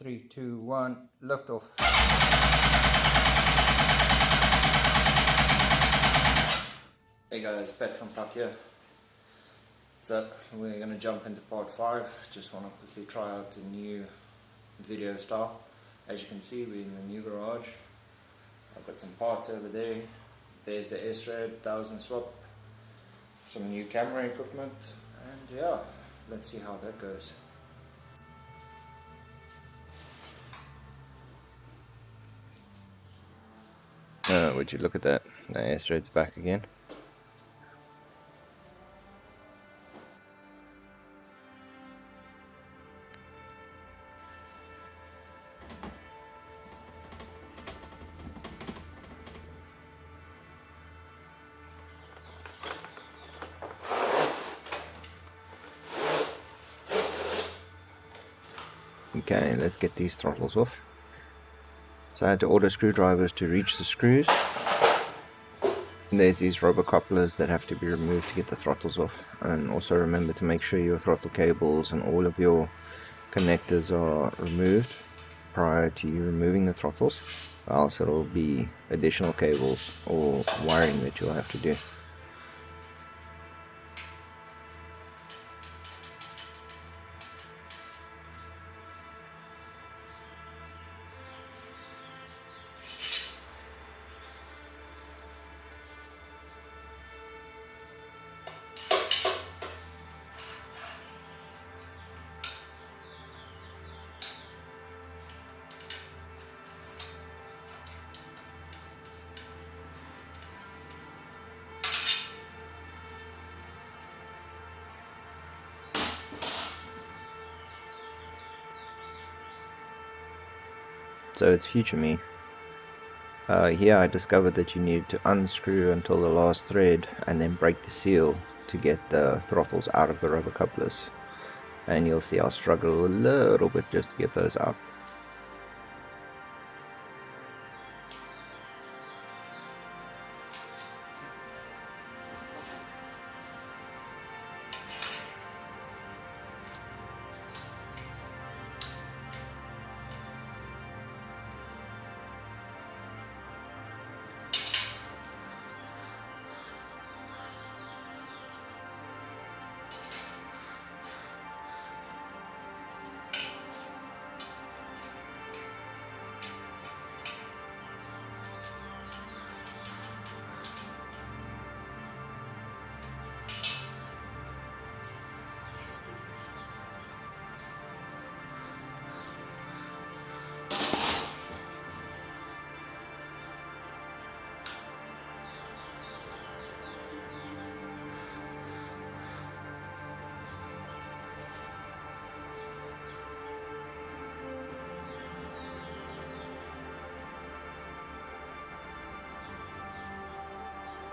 3, 2, 1, lift off. Hey guys, Pat from P.U.C.K here. So we're going to jump into part 5. Just want to quickly try out a new video style. As you can see, we're in the new garage. I've got some parts over there. There's the SRAD 1000 swap, some new camera equipment, and yeah, let's see how that goes. Oh, would you look at that? The SRAD's back again. Okay, let's get these throttles off. So I had to order screwdrivers to reach the screws. And there's these rubber couplers that have to be removed to get the throttles off. And also remember to make sure your throttle cables and all of your connectors are removed prior to you removing the throttles, or else it'll be additional cables or wiring that you'll have to do. So it's future me. Here I discovered that you need to unscrew until the last thread and then break the seal to get the throttles out of the rubber couplers. And you'll see I'll struggle a little bit just to get those out.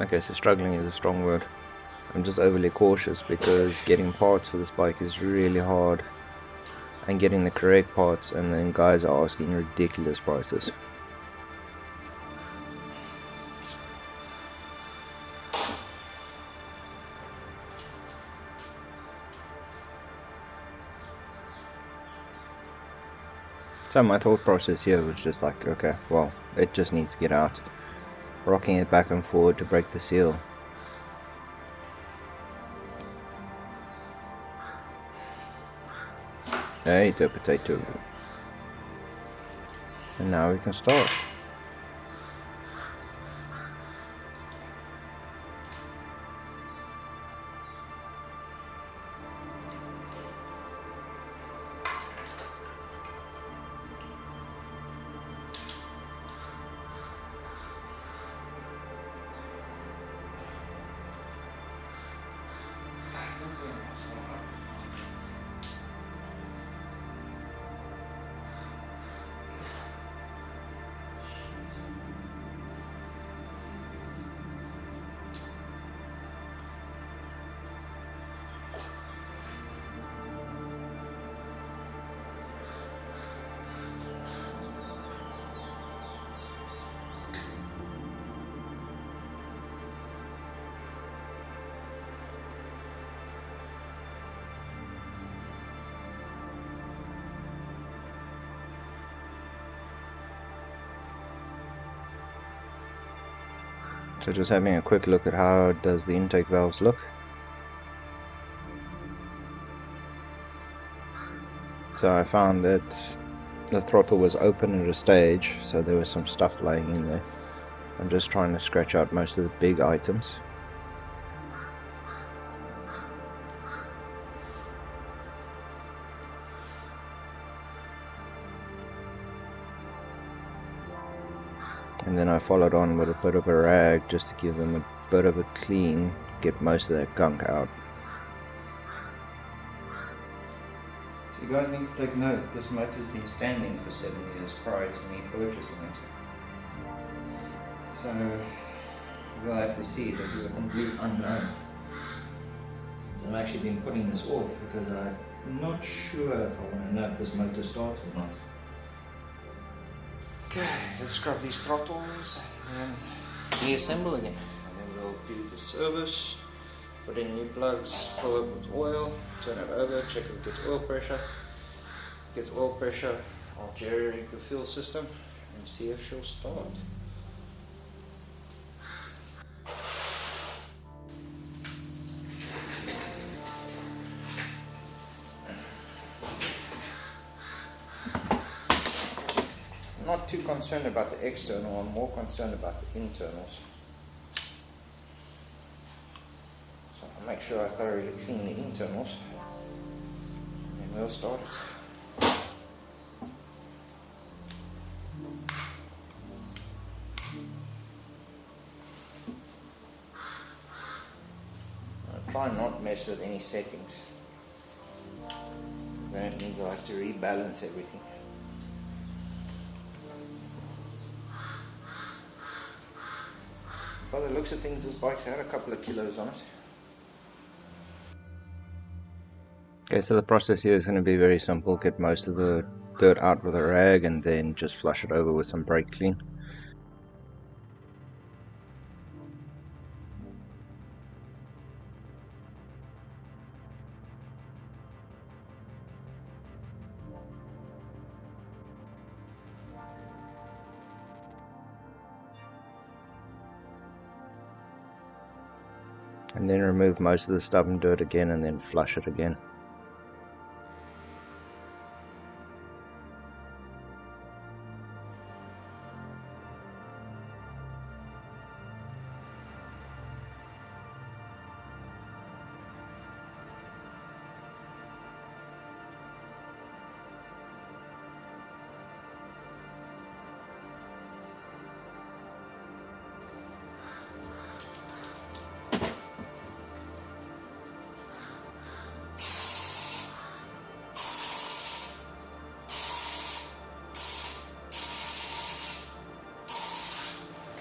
Okay, so struggling is a strong word. I'm just overly cautious because getting parts for this bike is really hard, and getting the correct parts, and then guys are asking ridiculous prices. So my thought process here was just like, okay, well, it just needs to get out. Rocking it back and forward to break the seal. Potato. And now we can start. So just having a quick look at how does the intake valves look. So I found that the throttle was open at a stage, so there was some stuff laying in there. I'm just trying to scratch out most of the big items. And then I followed on with a bit of a rag just to give them a bit of a clean, get most of that gunk out. So you guys need to take note, this motor's been standing for 7 years prior to me purchasing it. So you'll have to see, this is a complete unknown. I've actually been putting this off because I'm not sure if I want to know if this motor starts or not. Okay, let's scrub these throttles and then reassemble again. And then we'll do the service, put in new plugs, fill it with oil, turn it over, check if it gets oil pressure. If it gets oil pressure, I'll jerry-rig the fuel system and see if she'll start. I'm not too concerned about the external, I'm more concerned about the internals. So I'll make sure I thoroughly clean the internals and we'll start it. I'll try and not mess with any settings, then it means I'll have to rebalance everything. By the looks of things, this bike's had a couple of kilos on it. Okay, so the process here is going to be very simple. Get most of the dirt out with a rag and then just flush it over with some brake clean. And then remove most of the stubborn dirt again and then flush it again.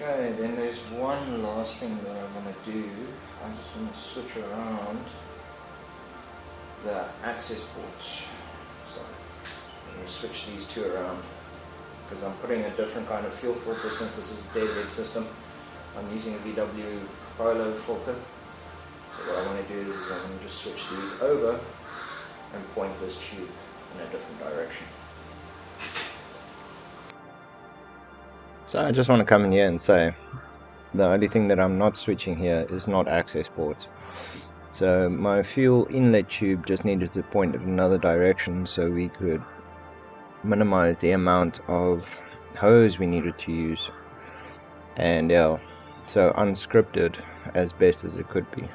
Okay, then there's one last thing that I'm going to do. I'm just going to switch around the access ports. So I'm going to switch these two around because I'm putting a different kind of fuel filter since this is a deadhead system. I'm using a VW Polo filter. So what I want to do is I'm going to just switch these over and point this tube in a different direction. So I just want to come in here and say the only thing that I'm not switching here is not access ports. So my fuel inlet tube just needed to point in another direction so we could minimize the amount of hose we needed to use. And yeah, so unscripted as best as it could be.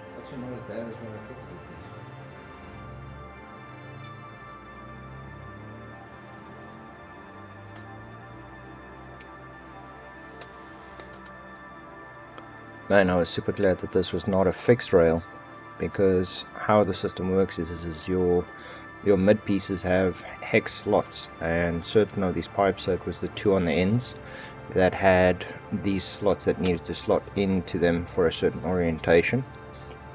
It's actually not as bad as what I thought it would be. Man, I was super glad that this was not a fixed rail, because how the system works is your mid pieces have hex slots, and certain of these pipes, so it was the 2 on the ends that had these slots that needed to slot into them for a certain orientation,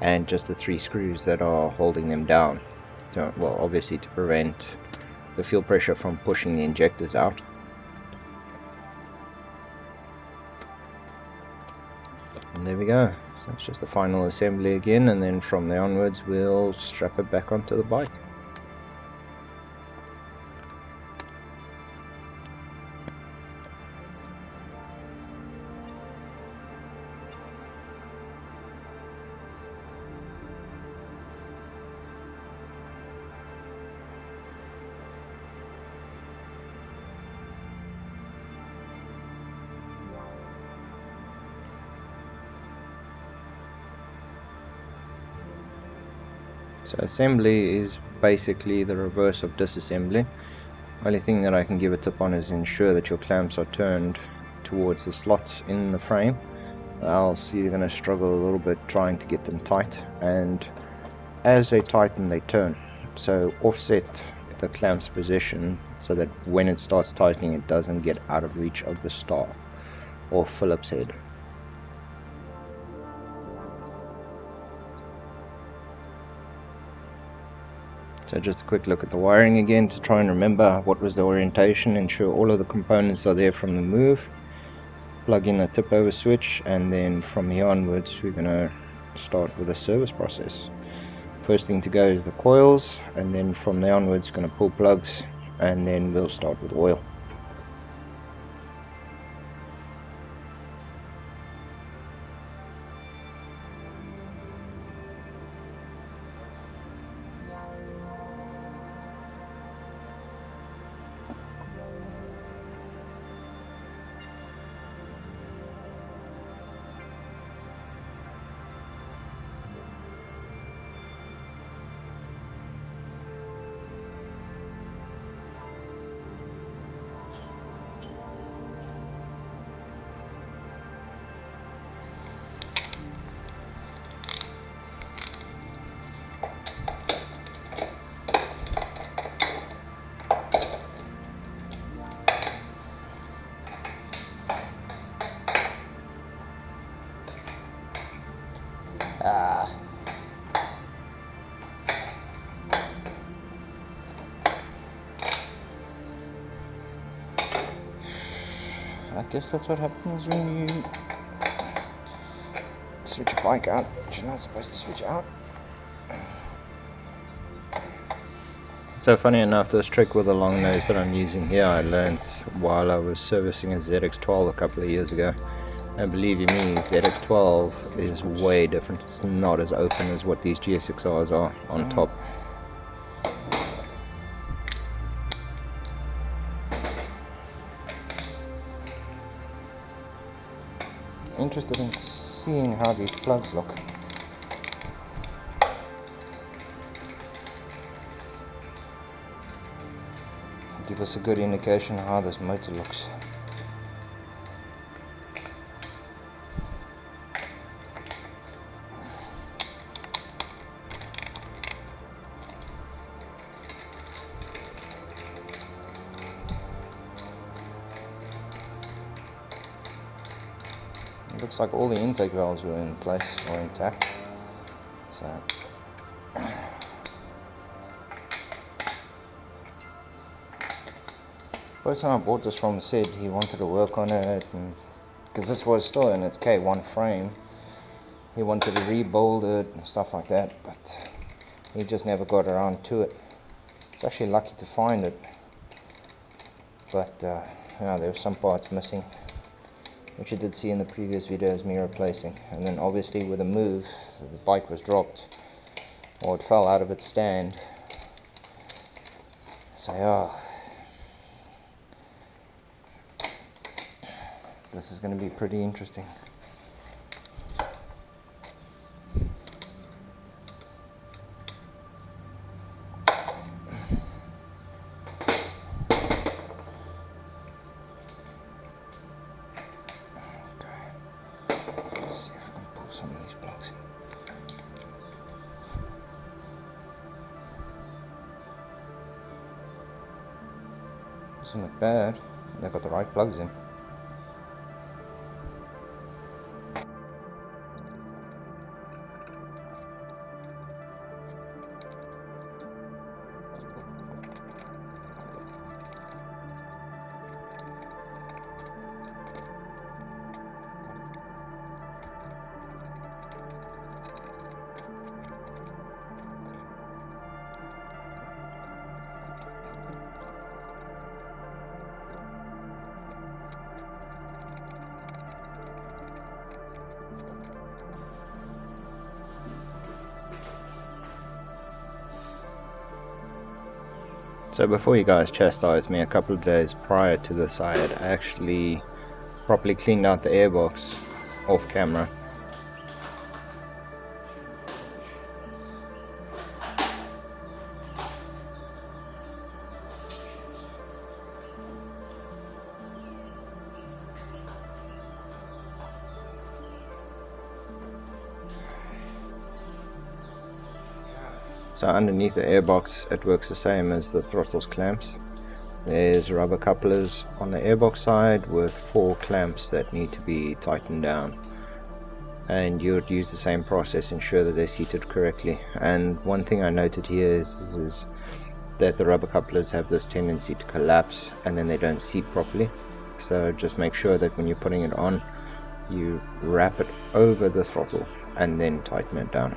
and just the 3 screws that are holding them down. So, well, obviously to prevent the fuel pressure from pushing the injectors out. And there we go. So it's just the final assembly again, and then from there onwards we'll strap it back onto the bike. So assembly is basically the reverse of disassembly. Only thing that I can give a tip on is ensure that your clamps are turned towards the slots in the frame, else you're going to struggle a little bit trying to get them tight, and as they tighten they turn. So offset the clamp's position so that when it starts tightening it doesn't get out of reach of the star or Phillips head. So just a quick look at the wiring again to try and remember what was the orientation, ensure all of the components are there from the move, plug in the tip over switch, and then from here onwards we're going to start with the service process. First thing to go is the coils, and then from there onwards going to pull plugs, and then we'll start with oil. I guess that's what happens when you switch your bike out, but you're not supposed to switch out. So funny enough, this trick with the long nose that I'm using here I learned while I was servicing a ZX12 a couple of years ago. And believe you me, ZX12 is way different. It's not as open as what these GSXRs are on top. Interested in seeing how these plugs look. Give us a good indication of how this motor looks. It looks like all the intake valves were in place or intact. So the person I bought this from said he wanted to work on it, because this was still in its K1 frame. He wanted to rebuild it and stuff like that, but he just never got around to it. He's actually lucky to find it, but yeah, there were some parts missing, which you did see in the previous videos me replacing. And then obviously with the move, the bike was dropped, or it fell out of its stand. So yeah, this is going to be pretty interesting. Let's see if I can pull some of these plugs. doesn't look bad. They've got the right plugs in. So before you guys chastise me, a couple of days prior to this, I had actually properly cleaned out the airbox off camera. So underneath the airbox, it works the same as the throttle's clamps. There's rubber couplers on the airbox side with 4 clamps that need to be tightened down. And you would use the same process, ensure that they're seated correctly. And one thing I noted here is that the rubber couplers have this tendency to collapse and then they don't seat properly. So just make sure that when you're putting it on, you wrap it over the throttle and then tighten it down.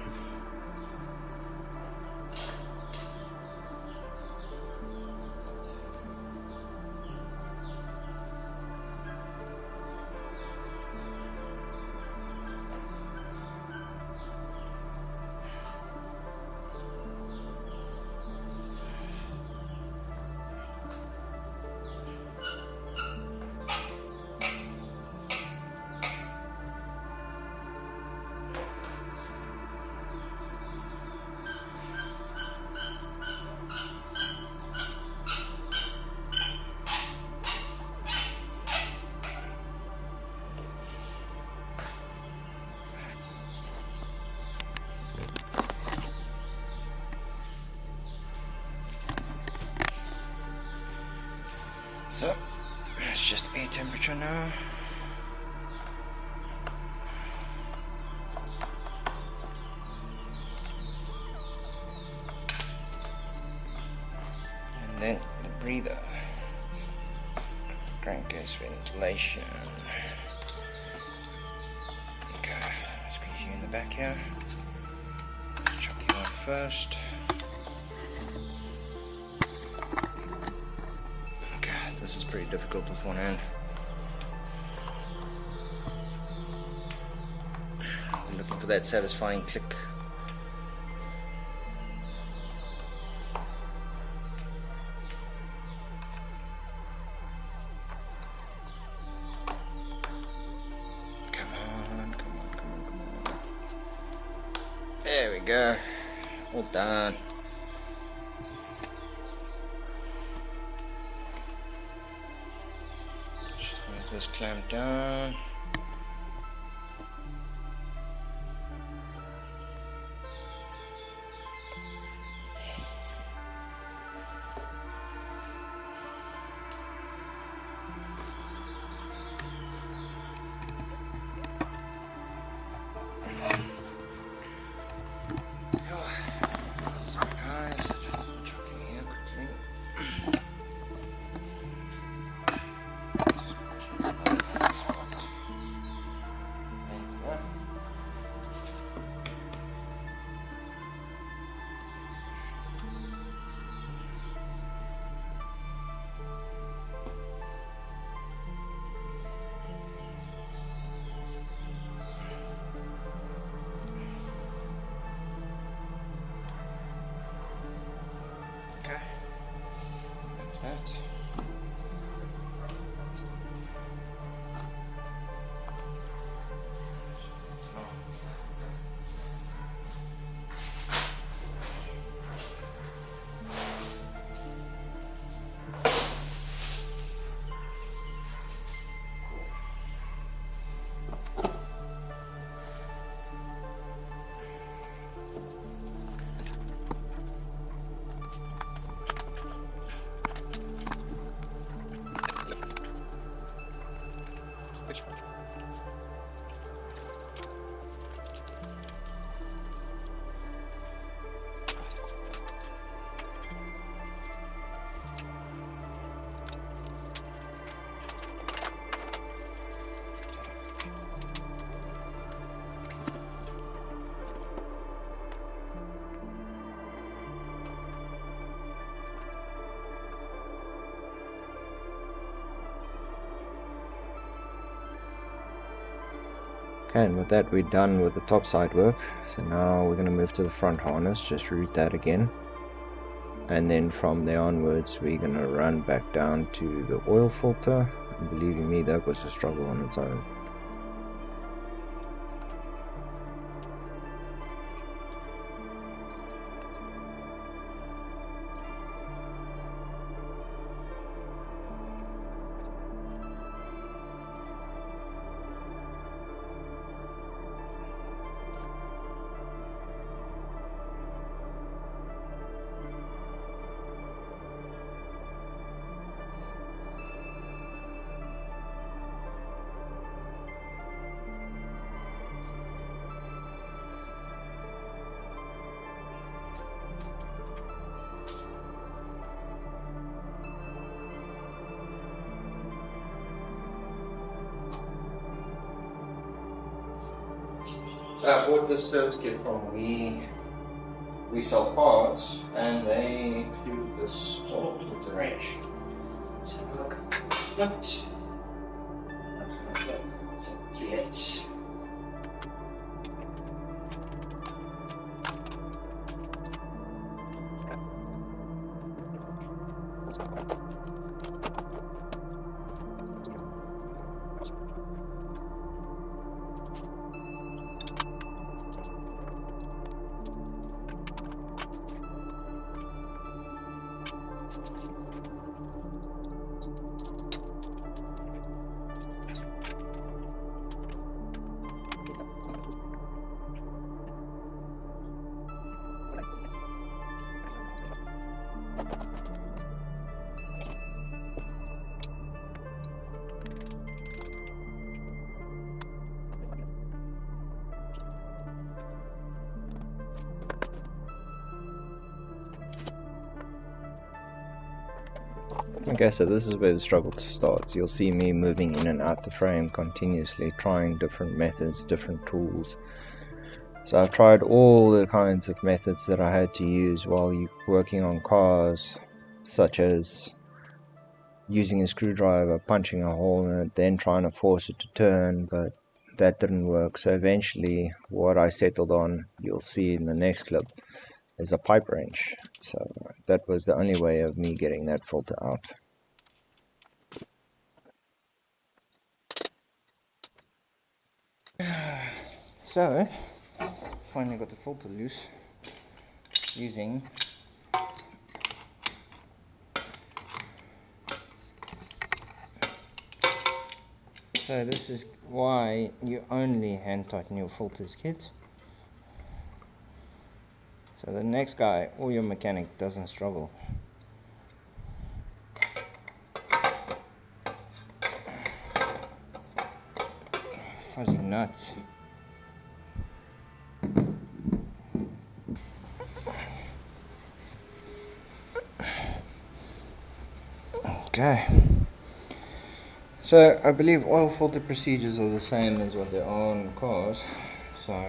So it's just air temperature now. And then the breather, crankcase ventilation. Okay, squeeze you in the back here. Chuck you on first. This is pretty difficult with one hand. We're looking for that satisfying click. Come on, come on, come on, come on. There we go. All done. Just clamp down. Sorry guys, just checking here quickly. Okay, and with that we're done with the top side work. So now we're going to move to the front harness, just route that again. And then from there onwards we're going to run back down to the oil filter. And believe you me, that was a struggle on its own. So I bought this service kit from we sell parts, and they include this oil filter wrench. Let's have a look. What? It's a kit. Okay, so this is where the struggle starts. You'll see me moving in and out the frame continuously, trying different methods, different tools. So I've tried all the kinds of methods that I had to use while working on cars, such as using a screwdriver, punching a hole in it, then trying to force it to turn, but that didn't work. So eventually what I settled on, you'll see in the next clip, is a pipe wrench. So that was the only way of me getting that filter out. So, finally got the filter loose using so this is why you only hand tighten your filters, kids. So the next guy or your mechanic doesn't struggle. Fuzzy nuts. Okay. So I believe oil filter procedures are the same as what there are on cars. So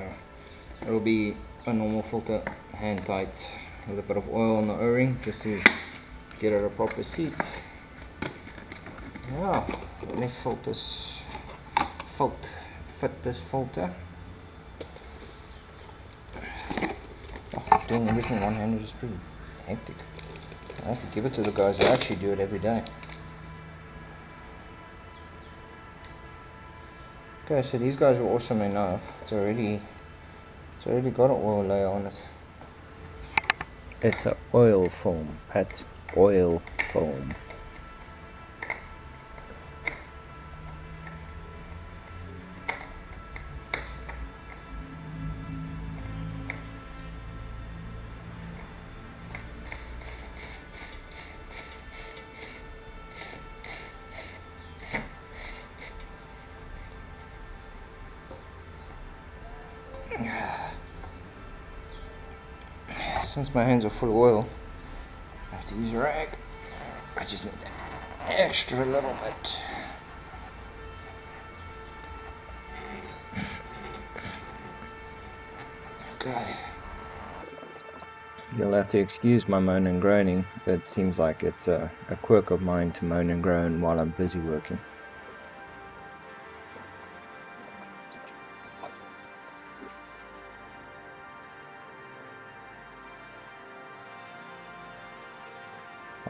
it'll be a normal filter, hand tight, with a bit of oil on the O-ring just to get it a proper seat. Yeah, let's fit this filter. Oh, doing everything one-handed is pretty hectic. I have to give it to the guys who actually do it every day. Okay, so these guys were awesome enough. It's already got an oil layer on it. It's a oil foam, Pat. Oil foam. Since my hands are full of oil, I have to use a rag. I just need that extra little bit. Okay. You'll have to excuse my moan and groaning. It seems like it's a quirk of mine to moan and groan while I'm busy working.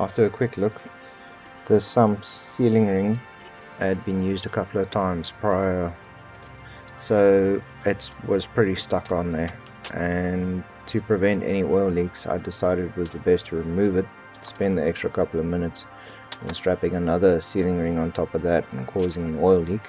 After a quick look, the sump sealing ring had been used a couple of times prior, so it was pretty stuck on there, and to prevent any oil leaks I decided it was the best to remove it, spend the extra couple of minutes and strapping another sealing ring on top of that and causing an oil leak.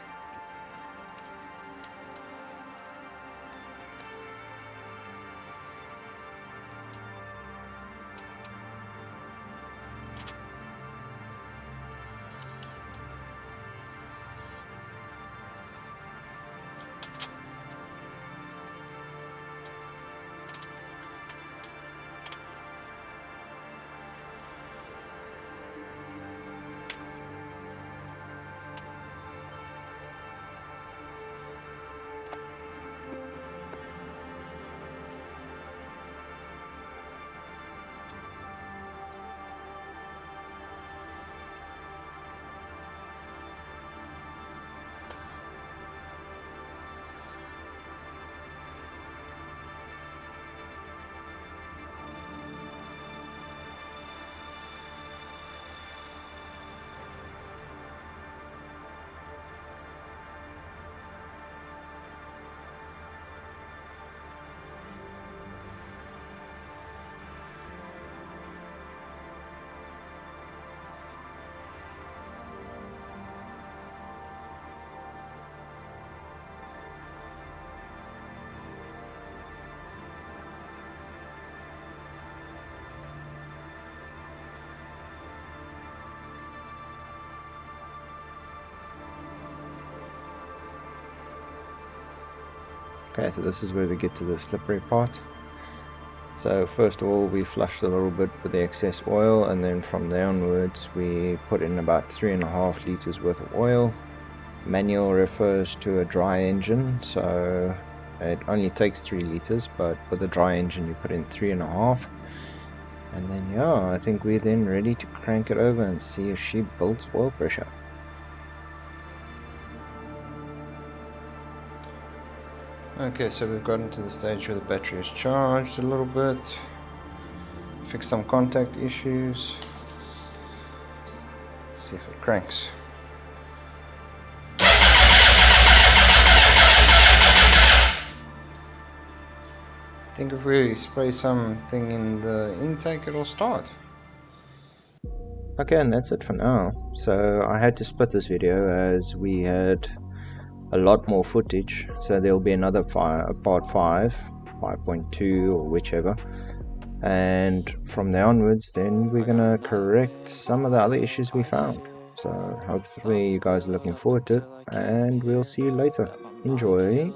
Okay, so this is where we get to the slippery part. So first of all, we flushed a little bit with the excess oil, and then from there onwards we put in about 3.5 liters worth of oil. Manual refers to a dry engine, so it only takes 3 liters, but with a dry engine you put in 3.5. And then yeah, I think we're then ready to crank it over and see if she builds oil pressure. Okay, so we've gotten to the stage where the battery is charged a little bit. Fix some contact issues. Let's see if it cranks. I think if we spray something in the intake, it'll start. Okay, and that's it for now. So I had to split this video as we had a lot more footage, so there will be another part 5, 5.2 or whichever, and from there onwards then we're gonna correct some of the other issues we found. So hopefully you guys are looking forward to it, and we'll see you later. Enjoy.